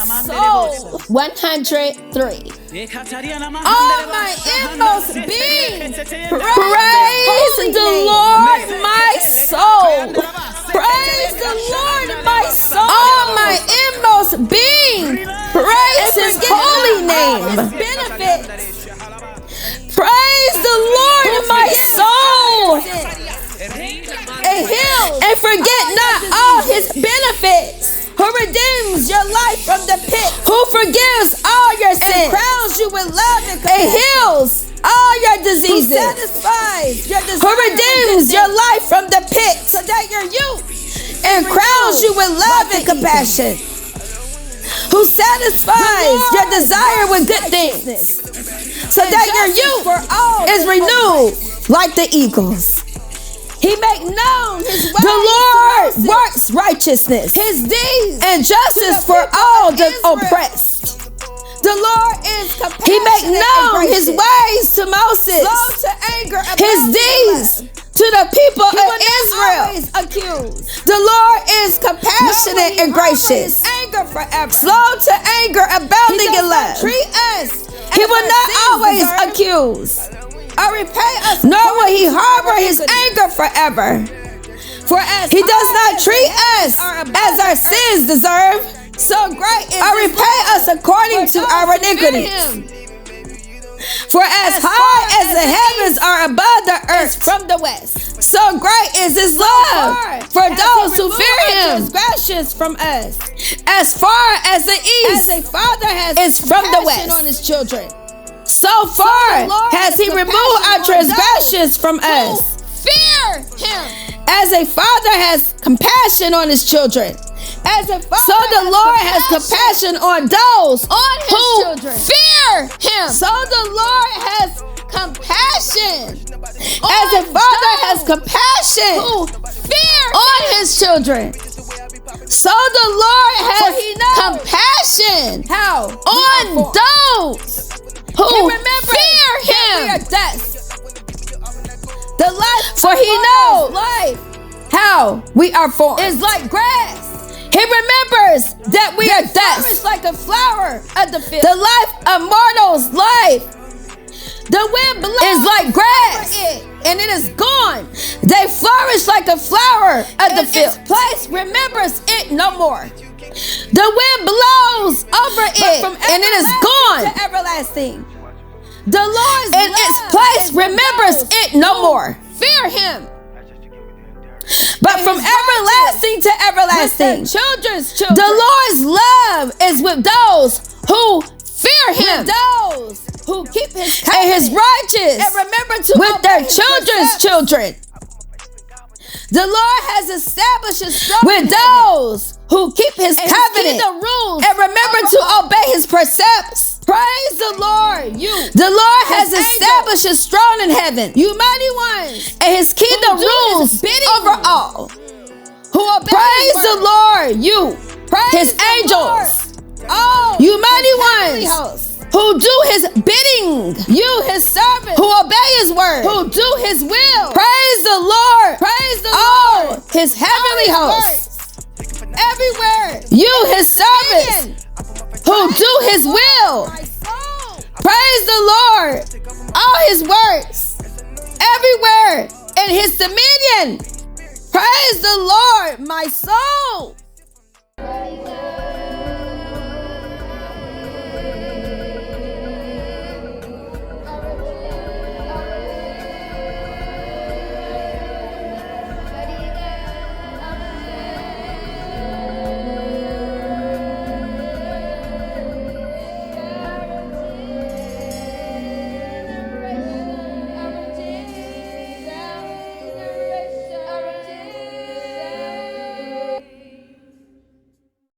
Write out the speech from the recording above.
soul. 103. All my inmost being, praise the Lord, my soul. Praise the Lord, my soul. All my inmost being, praise His holy name. Benefits. Praise the Lord, my soul. And forget not all His benefits. Who redeems your life from the pit. Who forgives all your sins. And crowns you with love and heals all your diseases. Who satisfies your desires. Who redeems your life from the pit. So that your youth. And crowns you with love and compassion. Who satisfies your desire with good things. So that your youth is renewed like the eagles. He make known His ways. The Lord works righteousness, His deeds, and justice for all the oppressed. The Lord is compassionate. He make known His ways to Moses, slow to anger, His deeds to the people of Israel. The Lord is compassionate and gracious, anger forever, slow to anger, abounding in love. He will not always accuse or repay us, nor will He harbor His anger forever. For as He does not treat us as our sins deserve, so great is or repay us according to our iniquities. For as high as the heavens are above the earth from the west, so great is His love for those who fear Him. Transgressions from us, as far as the east as a father has is from the west on his children. So far has He removed our transgressions from us. Fear Him. As a father has compassion on his children. As a father, so the Lord has compassion on those who fear Him. So the Lord has compassion. As a father has compassion who fear on His children. So the Lord has compassion. How? On those who fear Him. The life, for He knows life, how we are formed, is like grass. He remembers that we are dust, like a flower of the field. The life of mortals' life, the wind blows is like grass, and it is gone. They flourish like a flower of the field. Its place remembers it no more. The wind blows over it, and it is gone to everlasting. The Lord's in its place remembers it no more. Fear Him. But from everlasting to everlasting, children's children. The Lord's love is with those who fear Him, with those who keep His covenant, and His righteous, and remember to with their children's children. The Lord has established His throne with those who keep His covenant, the rules, and remember to obey His precepts. Praise the Lord, you. The Lord has established His throne in heaven, you mighty ones, and His kingdom rules over all. Who obey praise the Lord, you. Praise His angels, all you mighty ones, who do His bidding, you His servants, who obey His word, who do His will. Praise the Lord, praise the Lord, His heavenly hosts, everywhere, you His servants, who do His will. Praise the Lord, all His works, everywhere in His dominion. Praise the Lord, my soul.